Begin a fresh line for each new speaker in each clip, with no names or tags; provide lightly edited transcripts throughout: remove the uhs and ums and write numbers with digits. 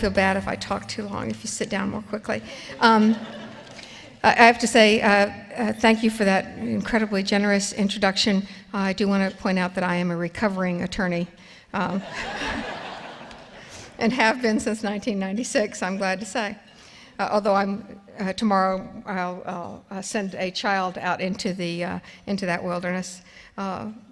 feel bad if I talk too long, if you sit down more quickly. I have to say thank you for that incredibly generous introduction. I do want to point out that I am a recovering attorney and have been since 1996, I'm glad to say. Although tomorrow I'll send a child out into that wilderness,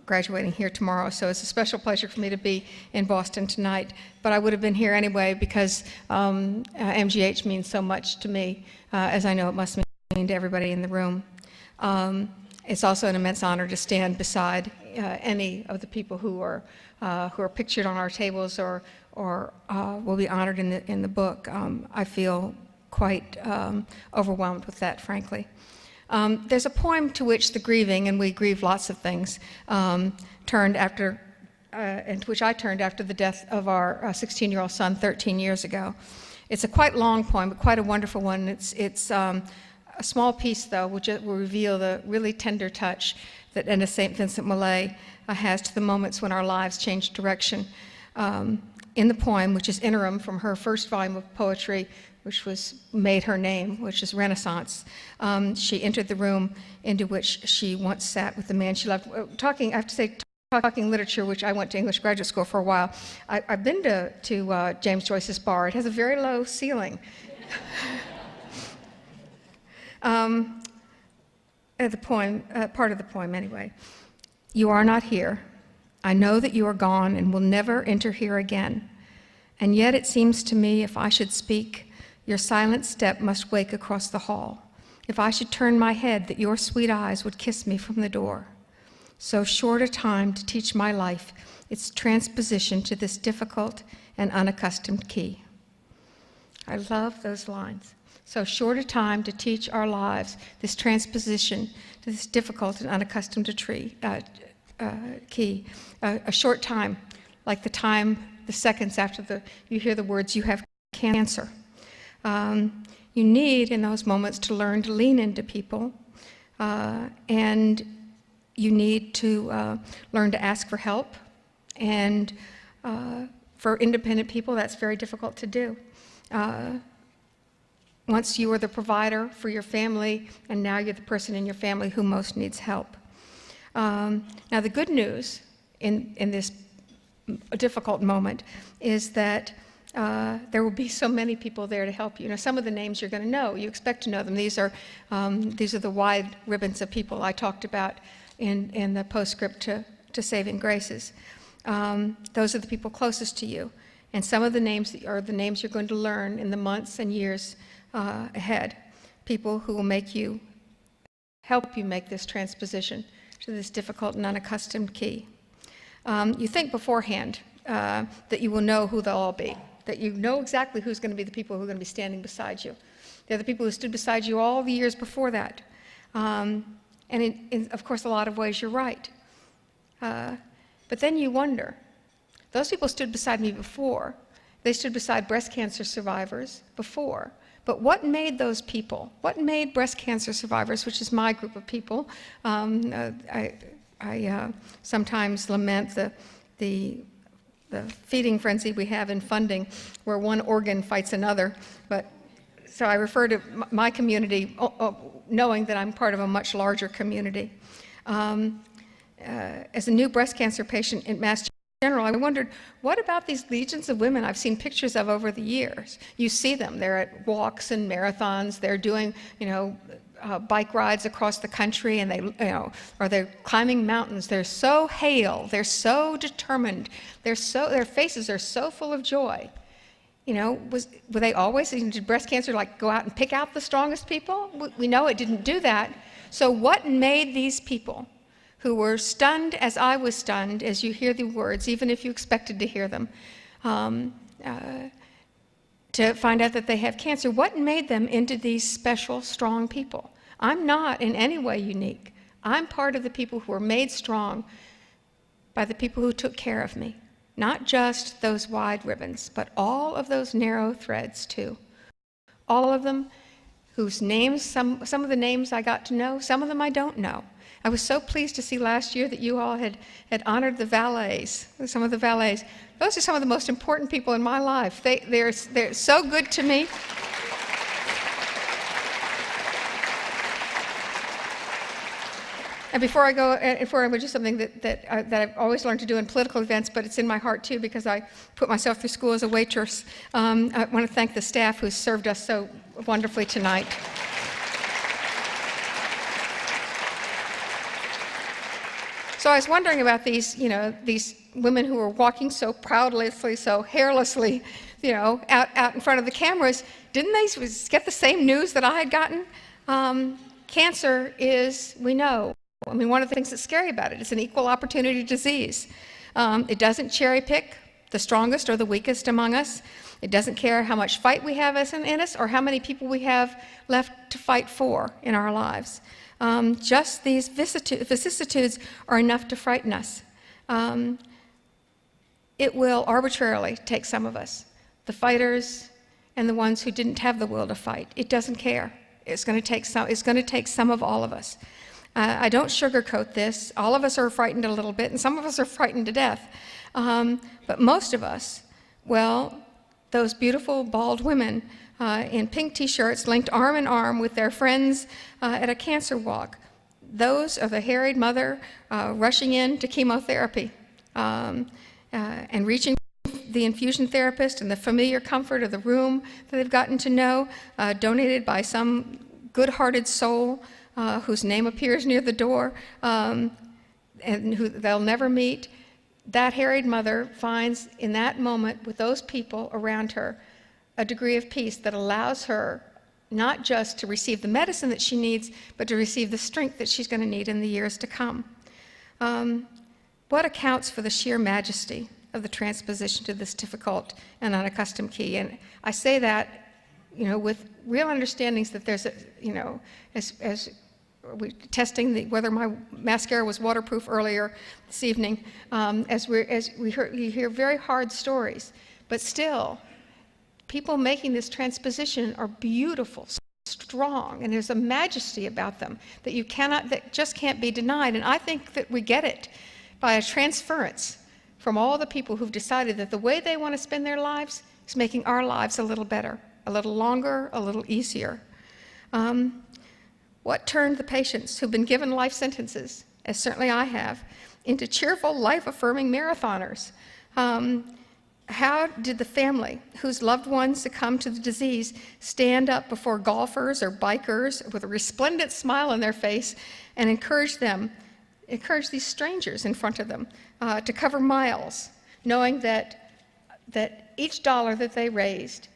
graduating here tomorrow. So it's a special pleasure for me to be in Boston tonight. But I would have been here anyway because MGH means so much to me, as I know it must mean to everybody in the room. It's also an immense honor to stand beside any of the people who are pictured on our tables or will be honored in the book. I feel quite overwhelmed with that, frankly. There's a poem to which the grieving, and we grieve lots of things, turned after, and to which I turned after the death of our 16-year-old son 13 years ago. It's a quite long poem, but quite a wonderful one. It's a small piece, though, which will reveal the really tender touch that Edna St. Vincent Millay has to the moments when our lives change direction. In the poem, which is interim from her first volume of poetry, which made her name, which is Renaissance, she entered the room into which she once sat with the man she loved. I have to say, talking literature, which I went to English graduate school for a while, I've been to James Joyce's bar. It has a very low ceiling. The poem, part of the poem anyway. You are not here. I know that you are gone and will never enter here again. And yet it seems to me if I should speak, your silent step must wake across the hall. If I should turn my head, that your sweet eyes would kiss me from the door. So short a time to teach my life its transposition to this difficult and unaccustomed key. I love those lines. So short a time to teach our lives this transposition to this difficult and unaccustomed key. A short time, like the seconds after you hear the words, you have cancer. You need, in those moments, to learn to lean into people, and you need to learn to ask for help. And for independent people, that's very difficult to do. Once you were the provider for your family, and now you're the person in your family who most needs help. Now, the good news in this difficult moment is that there will be so many people there to help you. You know, some of the names you're going to know. You expect to know them. These are the wide ribbons of people I talked about in the postscript to Saving Graces. Those are the people closest to you. And some of the names are the names you're going to learn in the months and years ahead. People who will help you make this transposition to this difficult and unaccustomed key. You think beforehand that you will know who they'll all be, that you know exactly who's going to be the people who are going to be standing beside you. They're the people who stood beside you all the years before that. And in, of course, a lot of ways you're right. But then you wonder, those people stood beside me before. They stood beside breast cancer survivors before. But what made those people? What made breast cancer survivors, which is my group of people? I sometimes lament the feeding frenzy we have in funding, where one organ fights another. So I refer to my community, knowing that I'm part of a much larger community. As a new breast cancer patient in Mass General, I wondered, what about these legions of women I've seen pictures of over the years? You see them. They're at walks and marathons. They're doing, bike rides across the country, and or they're climbing mountains. They're so hale. They're so determined. Their faces are so full of joy. Were they always, did breast cancer go out and pick out the strongest people? We know it didn't do that. So what made these people, who were stunned as I was stunned as you hear the words, even if you expected to hear them, to find out that they have cancer, what made them into these special, strong people? I'm not in any way unique. I'm part of the people who were made strong by the people who took care of me. Not just those wide ribbons, but all of those narrow threads too. All of them whose names, some of the names I got to know, some of them I don't know. I was so pleased to see last year that you all had honored the valets, some of the valets. Those are some of the most important people in my life. They're so good to me. And before I go, before I would do something that I've always learned to do in political events, but it's in my heart too because I put myself through school as a waitress. I want to thank the staff who served us so wonderfully tonight. So I was wondering about these, these women who were walking so proudly, so hairlessly, out in front of the cameras. Didn't they get the same news that I had gotten? Cancer is, we know, one of the things that's scary about it, it's an equal opportunity disease. It doesn't cherry pick the strongest or the weakest among us. It doesn't care how much fight we have in us or how many people we have left to fight for in our lives. Just these vicissitudes are enough to frighten us. It will arbitrarily take some of us, the fighters and the ones who didn't have the will to fight. It doesn't care. It's going to take some of all of us. I don't sugarcoat this. All of us are frightened a little bit, and some of us are frightened to death. But most of us, well, those beautiful bald women in pink t-shirts linked arm in arm with their friends at a cancer walk, those are the harried mother rushing in to chemotherapy and reaching the infusion therapist and the familiar comfort of the room that they've gotten to know, donated by some good-hearted soul whose name appears near the door and who they'll never meet. That harried mother finds in that moment with those people around her a degree of peace that allows her not just to receive the medicine that she needs, but to receive the strength that she's going to need in the years to come. What accounts for the sheer majesty of the transposition to this difficult and unaccustomed key? And I say that, with real understandings that there's a, as we testing whether my mascara was waterproof earlier this evening, as we hear very hard stories, but still, people making this transposition are beautiful, strong, and there's a majesty about them that just can't be denied. And I think that we get it by a transference from all the people who've decided that the way they want to spend their lives is making our lives a little better, a little longer, a little easier. What turned the patients who've been given life sentences, as certainly I have, into cheerful, life-affirming marathoners? How did the family whose loved ones succumbed to the disease stand up before golfers or bikers with a resplendent smile on their face and encourage these strangers in front of them to cover miles, knowing that each dollar that they raised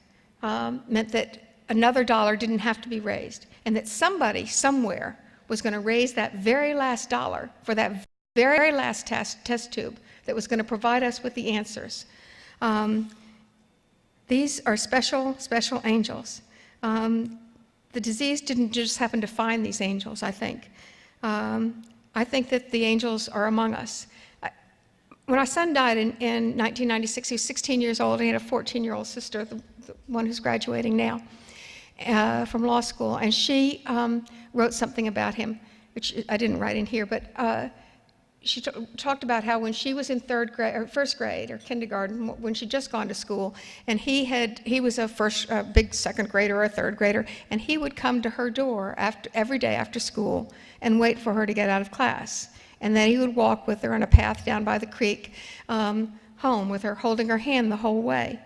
meant that another dollar didn't have to be raised, and that somebody somewhere was going to raise that very last dollar for that very last test tube that was going to provide us with the answers. These are special, special angels. The disease didn't just happen to find these angels, I think. I think that the angels are among us. When my son died in 1996, he was 16 years old. He had a 14-year-old sister, the one who's graduating now from law school, and she wrote something about him, which I didn't write in here, but she talked about how when she was in first grade or kindergarten, when she'd just gone to school, and he was a big second grader or a third grader, and he would come to her door every day after school and wait for her to get out of class. And then he would walk with her on a path down by the creek home with her, holding her hand the whole way.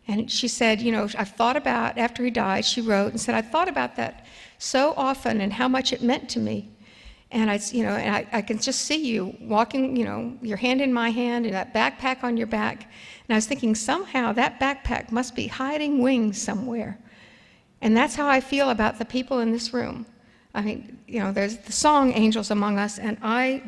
And she said, I've thought about, after he died, she wrote and said, I thought about that so often and how much it meant to me. And I can just see you walking, your hand in my hand and that backpack on your back. And I was thinking somehow that backpack must be hiding wings somewhere. And that's how I feel about the people in this room. I mean, there's the song Angels Among Us, and I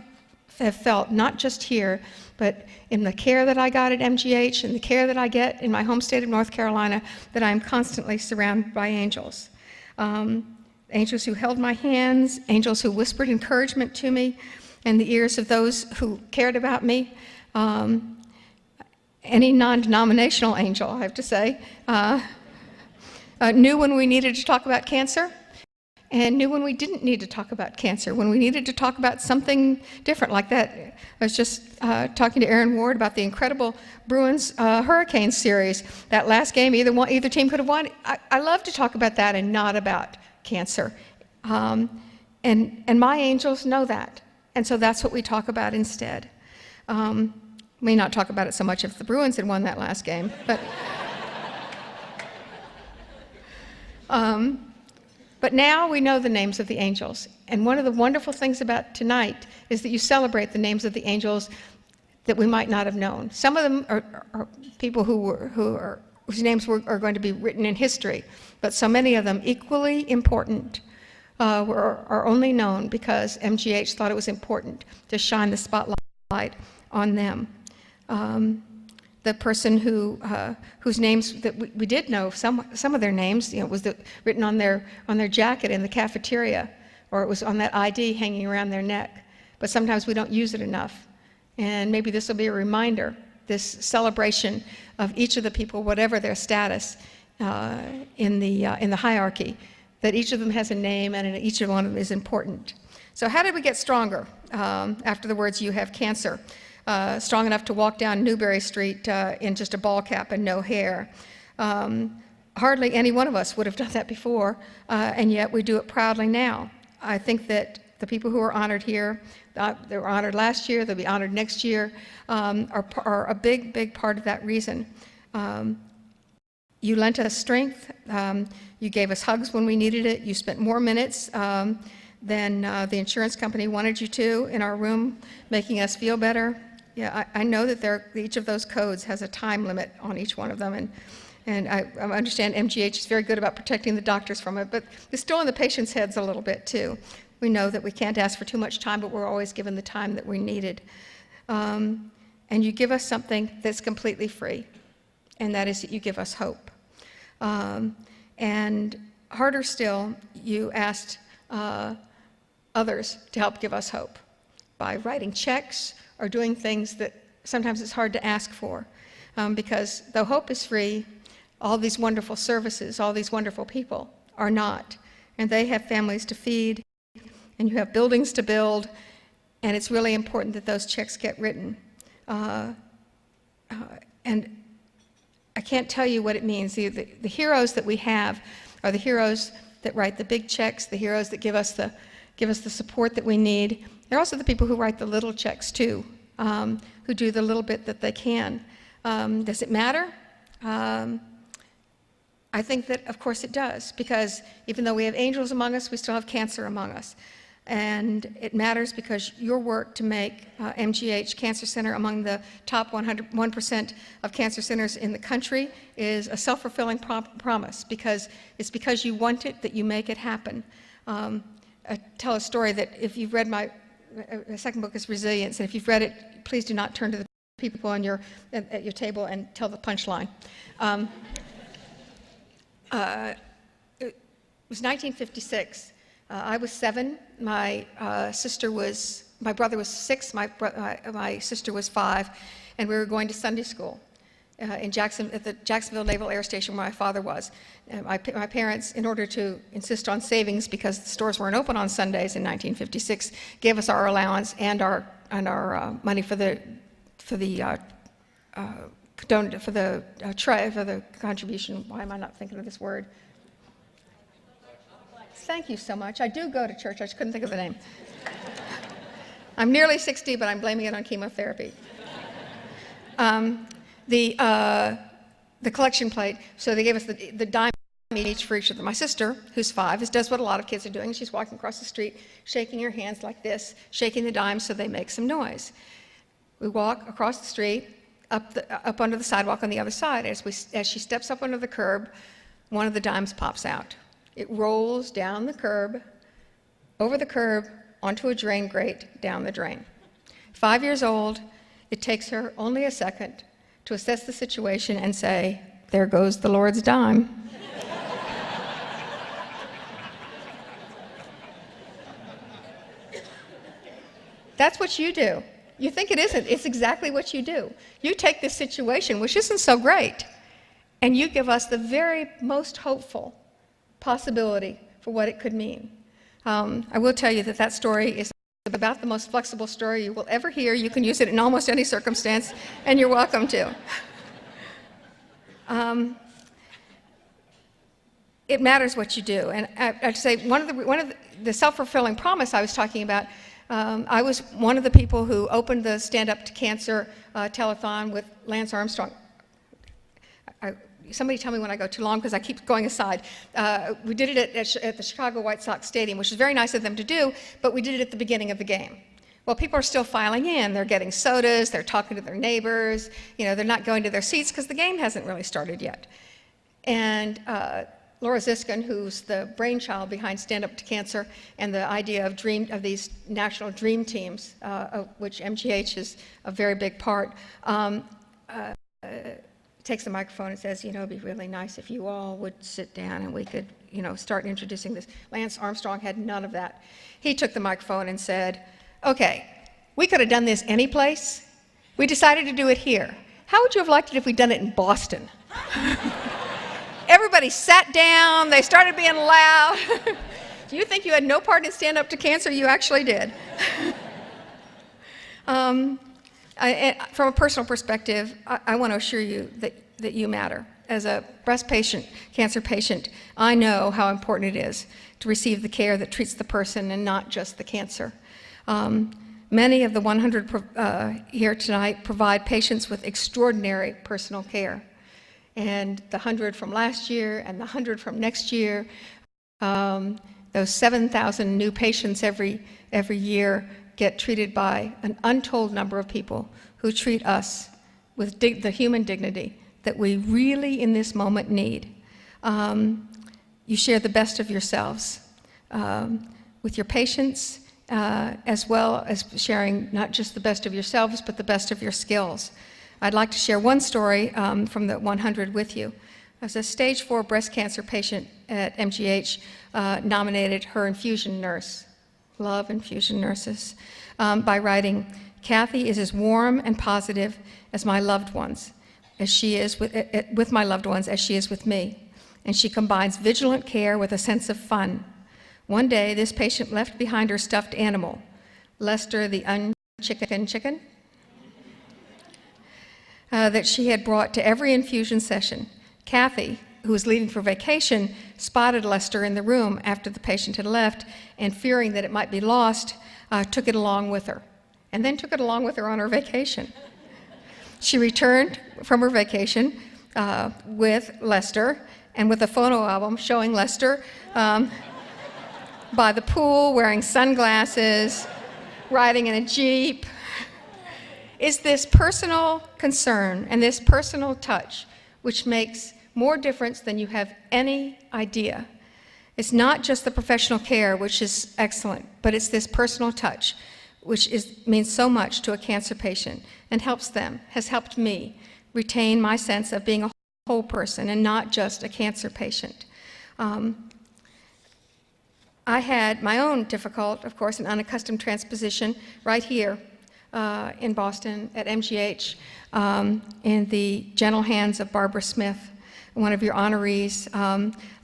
have felt, not just here, but in the care that I got at MGH and the care that I get in my home state of North Carolina, that I'm constantly surrounded by angels. Angels who held my hands, angels who whispered encouragement to me in the ears of those who cared about me. Any non-denominational angel, I have to say, knew when we needed to talk about cancer and knew when we didn't need to talk about cancer, when we needed to talk about something different like that. I was just talking to Aaron Ward about the incredible Bruins Hurricane series. That last game, either team could have won. I love to talk about that and not about cancer. And my angels know that. And so that's what we talk about instead. May not talk about it so much if the Bruins had won that last game, but now we know the names of the angels. And one of the wonderful things about tonight is that you celebrate the names of the angels that we might not have known. Some of them are people whose names are going to be written in history, but so many of them equally important are only known because MGH thought it was important to shine the spotlight on them. The person whose names that we did know, some of their names, was written on their jacket in the cafeteria, or it was on that ID hanging around their neck. But sometimes we don't use it enough. And maybe this will be a reminder, this celebration of each of the people, whatever their status in the hierarchy, that each of them has a name and each of one of them is important. So how did we get stronger after the words, "You have cancer"? Strong enough to walk down Newberry Street in just a ball cap and no hair. Hardly any one of us would have done that before, and yet we do it proudly now. I think that the people who are honored here, they were honored last year, they'll be honored next year, are a big, big part of that reason. You lent us strength. You gave us hugs when we needed it. You spent more minutes than the insurance company wanted you to in our room, making us feel better. Yeah, I know that each of those codes has a time limit on each one of them, and I understand MGH is very good about protecting the doctors from it, but it's still in the patient's heads a little bit too. We know that we can't ask for too much time, but we're always given the time that we needed. And you give us something that's completely free, and that is that you give us hope. And harder still, you asked others to help give us hope by writing checks or doing things that sometimes it's hard to ask for. Because though hope is free, all these wonderful services, all these wonderful people are not. And they have families to feed, and you have buildings to build, and it's really important that those checks get written. And I can't tell you what it means. The heroes that we have are the heroes that write the big checks, the heroes that give us the support that we need. They're also the people who write the little checks too, who do the little bit that they can. Does it matter? I think that, of course, it does, because even though we have angels among us, we still have cancer among us. And it matters because your work to make MGH Cancer Center among the top 1% of cancer centers in the country is a self-fulfilling promise, because it's because you want it that you make it happen. I tell a story that if you've read my second book is Resilience, and if you've read it, please do not turn to the people at your table and tell the punchline. It was 1956. I was 7. My brother was 6. My sister was 5, and we were going to Sunday school at the Jacksonville Naval Air Station where my father was. My parents, in order to insist on savings because the stores weren't open on Sundays in 1956, gave us our allowance and our money for the contribution. Why am I not thinking of this word? Thank you so much. I do go to church. I just couldn't think of the name. I'm nearly 60, but I'm blaming it on chemotherapy. The collection plate, so they gave us the dime each for each of them. My sister, who's 5, does what a lot of kids are doing. She's walking across the street, shaking her hands like this, shaking the dimes so they make some noise. We walk across the street, up onto the sidewalk on the other side. As she steps up under the curb, one of the dimes pops out. It rolls down the curb, over the curb, onto a drain grate, down the drain. 5 years old, it takes her only a second to assess the situation and say, "There goes the Lord's dime." That's what you do. You think it isn't. It's exactly what you do. You take this situation, which isn't so great, and you give us the very most hopeful possibility for what it could mean. I will tell you that that story is about the most flexible story you will ever hear. You can use it in almost any circumstance, and you're welcome to. It matters what you do. And I'd say one of the self-fulfilling promise I was talking about, I was one of the people who opened the Stand Up to Cancer telethon with Lance Armstrong. Somebody tell me when I go too long because I keep going aside. We did it at the Chicago White Sox Stadium, which is very nice of them to do, but we did it at the beginning of the game. Well, people are still filing in. They're getting sodas, they're talking to their neighbors, they're not going to their seats because the game hasn't really started yet. And Laura Ziskin, who's the brainchild behind Stand Up to Cancer and the idea of these national dream teams, of which MGH is a very big part, takes the microphone and says, it'd be really nice if you all would sit down and we could, start introducing this. Lance Armstrong had none of that. He took the microphone and said, okay, we could have done this any place. We decided to do it here. How would you have liked it if we'd done it in Boston? Everybody sat down, they started being loud. Do you think you had no part in Stand Up to Cancer? You actually did. From a personal perspective, I want to assure you that you matter. As a breast patient, cancer patient, I know how important it is to receive the care that treats the person and not just the cancer. Many of the 100 here tonight provide patients with extraordinary personal care. And the 100 from last year and the 100 from next year, those 7,000 new patients every year get treated by an untold number of people who treat us with the human dignity that we really in this moment need. You share the best of yourselves with your patients, as well as sharing not just the best of yourselves, but the best of your skills. I'd like to share one story from the 100 with you. As a stage 4 breast cancer patient at MGH nominated her infusion nurse, love infusion nurses, by writing, "Kathy is as warm and positive as my loved ones, as she is with my loved ones as she is with me. And she combines vigilant care with a sense of fun. One day, this patient left behind her stuffed animal, Lester the unchicken chicken, that she had brought to every infusion session. Kathy, who was leaving for vacation, spotted Lester in the room after the patient had left, and fearing that it might be lost, took it along with her, and then took it along with her on her vacation. She returned from her vacation with Lester and with a photo album showing Lester by the pool, wearing sunglasses, riding in a Jeep. It's this personal concern and this personal touch which makes more difference than you have any idea. It's not just the professional care, which is excellent, but it's this personal touch, which means so much to a cancer patient and has helped me retain my sense of being a whole person and not just a cancer patient. I had my own difficult, of course, and unaccustomed transposition right here in Boston at MGH in the gentle hands of Barbara Smith, one of your honorees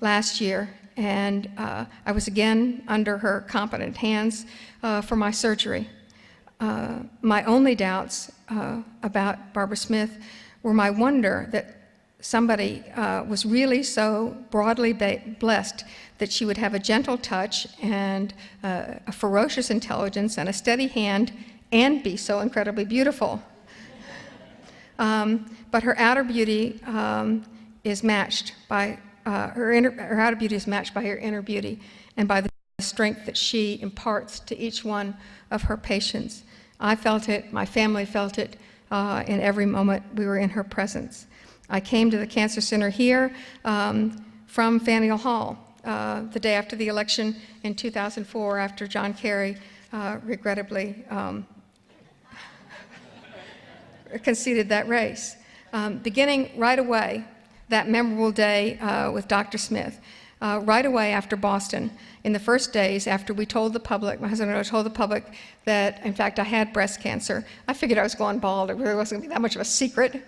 last year. And I was again under her competent hands for my surgery. My only doubts about Barbara Smith were my wonder that somebody was really so broadly blessed that she would have a gentle touch and a ferocious intelligence and a steady hand and be so incredibly beautiful. But her outer beauty is matched by her outer beauty is matched by her inner beauty and by the strength that she imparts to each one of her patients. I felt it, my family felt it in every moment we were in her presence. I came to the Cancer Center here from Faneuil Hall the day after the election in 2004, after John Kerry regrettably conceded that race. Beginning right away, that memorable day with Dr. Smith, right away after Boston, in the first days after we told the public, my husband and I told the public that, in fact, I had breast cancer. I figured I was going bald. It really wasn't going to be that much of a secret.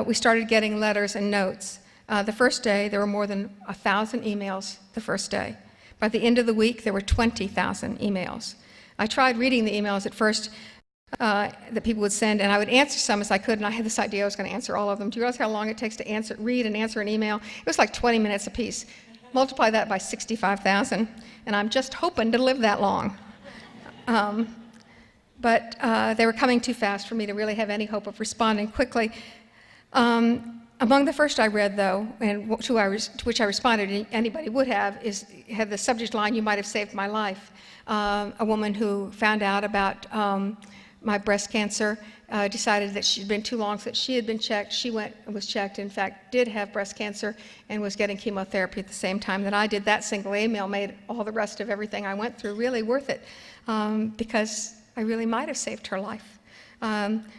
We started getting letters and notes. The first day, there were more than 1,000 emails the first day. By the end of the week, there were 20,000 emails. I tried reading the emails at first that people would send, and I would answer some as I could, and I had this idea I was going to answer all of them. Do you realize how long it takes to read and answer an email? It was like 20 minutes apiece. Multiply that by 65,000, and I'm just hoping to live that long. But they were coming too fast for me to really have any hope of responding quickly. Among the first I read, though, and to which I responded, anybody would have, had the subject line, "You might have saved my life." A woman who found out about my breast cancer decided that she'd been too long since she had been checked. She went and was checked, in fact, did have breast cancer and was getting chemotherapy at the same time that I did. That single email made all the rest of everything I went through really worth it, because I really might have saved her life.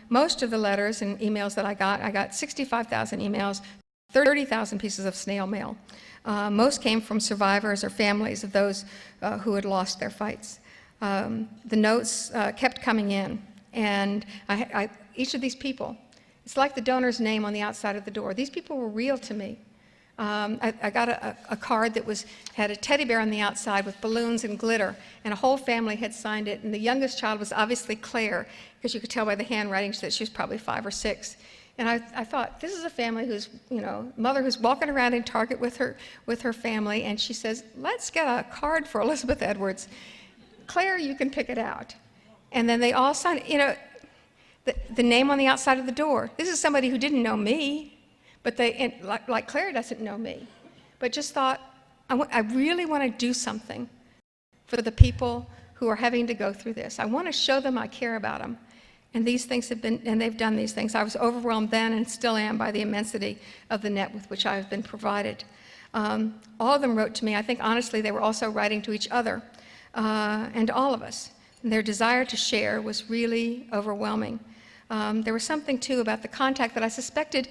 Most of the letters and emails that I got 65,000 emails, 30,000 pieces of snail mail. Most came from survivors or families of those who had lost their fights. The notes kept coming in, and each of these people, it's like the donor's name on the outside of the door. These people were real to me. I got a card that had a teddy bear on the outside with balloons and glitter, and a whole family had signed it, and the youngest child was obviously Claire, because you could tell by the handwriting that she was probably 5 or 6. And I thought, this is a family who's, mother who's walking around in Target with her family, and she says, "Let's get a card for Elizabeth Edwards. Claire, you can pick it out." And then they all signed, the name on the outside of the door. This is somebody who didn't know me. But like Claire doesn't know me, but just thought, I really want to do something for the people who are having to go through this. I want to show them I care about them. And these things and they've done these things. I was overwhelmed then and still am by the immensity of the net with which I have been provided. All of them wrote to me. I think honestly they were also writing to each other and all of us. And their desire to share was really overwhelming. There was something too about the contact that I suspected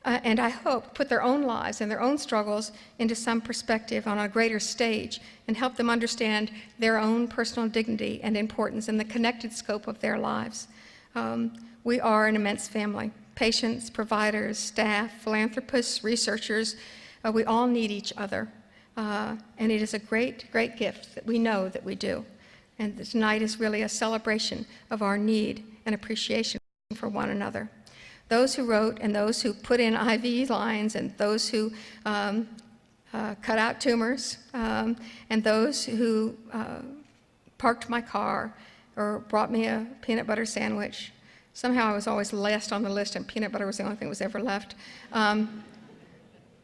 and I hope put their own lives and their own struggles into some perspective on a greater stage and help them understand their own personal dignity and importance in the connected scope of their lives. We are an immense family. Patients, providers, staff, philanthropists, researchers, we all need each other. And it is a great, great gift that we know that we do. And tonight is really a celebration of our need and appreciation for one another. Those who wrote and those who put in IV lines and those who cut out tumors and those who parked my car or brought me a peanut butter sandwich. Somehow I was always last on the list and peanut butter was the only thing that was ever left.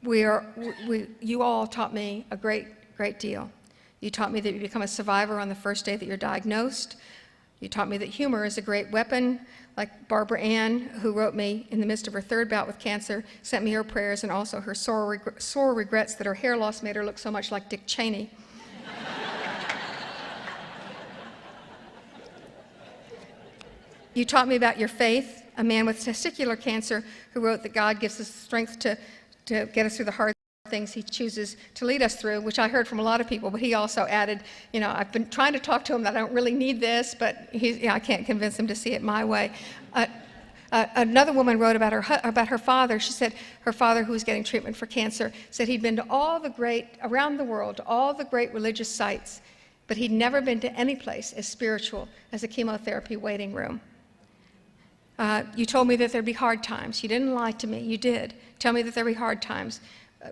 You all taught me a great, great deal. You taught me that you become a survivor on the first day that you're diagnosed. You taught me that humor is a great weapon, like Barbara Ann, who wrote me in the midst of her 3rd bout with cancer, sent me her prayers and also her sore regrets that her hair loss made her look so much like Dick Cheney. You taught me about your faith, a man with testicular cancer who wrote that God gives us strength to get us through the hard things he chooses to lead us through, which I heard from a lot of people, but he also added, I've been trying to talk to him that I don't really need this, but I can't convince him to see it my way. Another woman wrote about her father. She said her father, who was getting treatment for cancer, said he'd been to around the world, to all the great religious sites, but he'd never been to any place as spiritual as a chemotherapy waiting room. You told me that there'd be hard times. You didn't lie to me. You did. Tell me that there'd be hard times.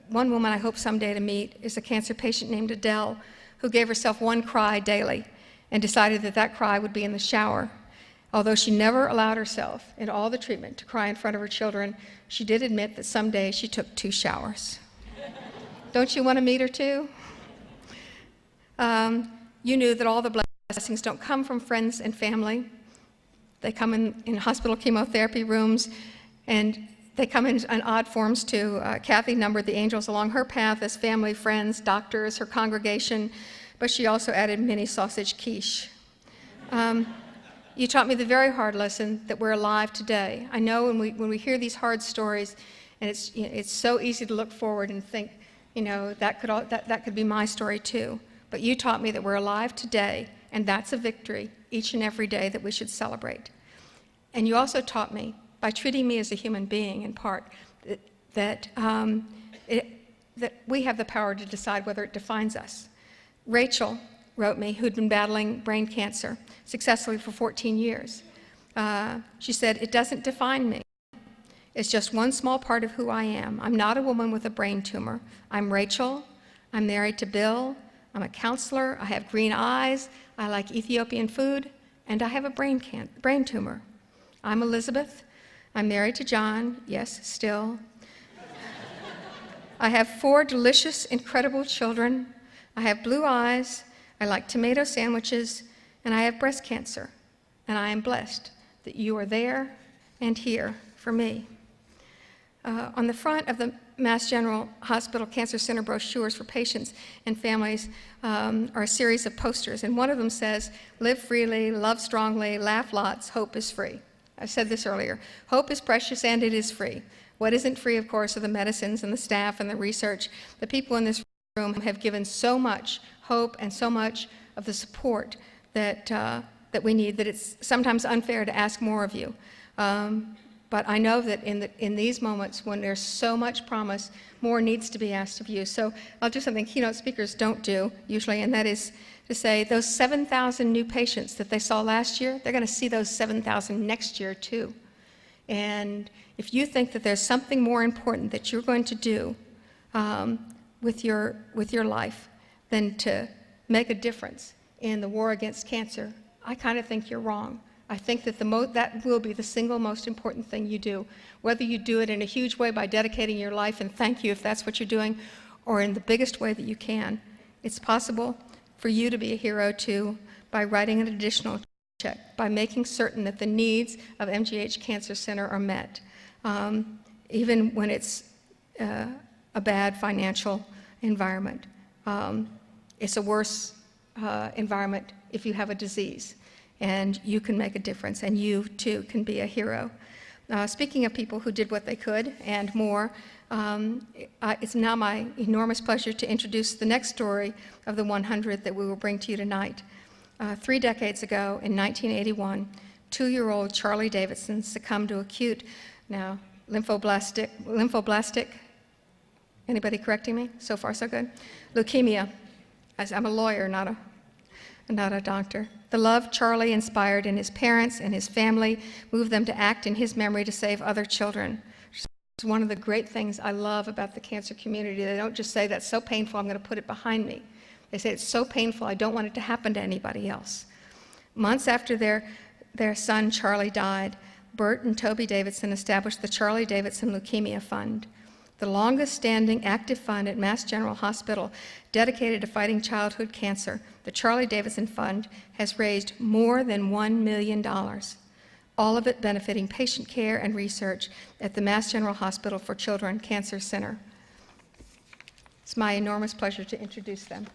One woman I hope someday to meet is a cancer patient named Adele, who gave herself one cry daily and decided that that cry would be in the shower. Although she never allowed herself in all the treatment to cry in front of her children, she did admit that some days she took 2 showers. Don't you want to meet her too? You knew that all the blessings don't come from friends and family. They come in hospital chemotherapy rooms, and they come in odd forms too. Kathy numbered the angels along her path as family, friends, doctors, her congregation, but she also added mini sausage quiche. You taught me the very hard lesson that we're alive today. I know when we hear these hard stories, and it's so easy to look forward and think, that could be my story too. But you taught me that we're alive today, and that's a victory each and every day that we should celebrate. And you also taught me, by treating me as a human being in part, that we have the power to decide whether it defines us. Rachel wrote me, who'd been battling brain cancer successfully for 14 years. She said, "It doesn't define me. It's just one small part of who I am. I'm not a woman with a brain tumor. I'm Rachel. I'm married to Bill. I'm a counselor. I have green eyes. I like Ethiopian food. And I have a brain tumor. I'm Elizabeth. I'm married to John. Yes, still. I have 4 delicious, incredible children. I have blue eyes. I like tomato sandwiches. And I have breast cancer. And I am blessed that you are there and here for me." On the front of the Mass General Hospital Cancer Center brochures for patients and families are a series of posters, and one of them says, "Live freely, love strongly, laugh lots, hope is free." I said this earlier. Hope is precious and it is free. What isn't free, of course, are the medicines and the staff and the research. The people in this room have given so much hope and so much of the support that we need that it's sometimes unfair to ask more of you. But I know that in these moments when there's so much promise, more needs to be asked of you. So I'll do something keynote speakers don't do usually, and that is to say those 7,000 new patients that they saw last year, they're going to see those 7,000 next year too. And if you think that there's something more important that you're going to do with your life than to make a difference in the war against cancer, I kind of think you're wrong. I think that that will be the single most important thing you do, whether you do it in a huge way by dedicating your life, and thank you if that's what you're doing, or in the biggest way that you can. It's possible for you to be a hero too by writing an additional check, by making certain that the needs of MGH Cancer Center are met, even when it's a bad financial environment. It's a worse environment if you have a disease. And you can make a difference, and you too can be a hero. Speaking of people who did what they could and more, it's now my enormous pleasure to introduce the next story of the 100 that we will bring to you tonight. 3 decades ago, in 1981, 2-year-old Charlie Davidson succumbed to acute, now lymphoblastic, anybody correcting me? So far, so good? Leukemia. I'm a lawyer, not a doctor. The love Charlie inspired in his parents and his family moved them to act in his memory to save other children. It's one of the great things I love about the cancer community. They don't just say, "That's so painful, I'm going to put it behind me." They say, "It's so painful, I don't want it to happen to anybody else." Months after their son Charlie died, Bert and Toby Davidson established the Charlie Davidson Leukemia Fund, the longest-standing active fund at Mass General Hospital dedicated to fighting childhood cancer. The Charlie Davidson Fund has raised more than $1 million, all of it benefiting patient care and research at the Mass General Hospital for Children Cancer Center. It's my enormous pleasure to introduce them.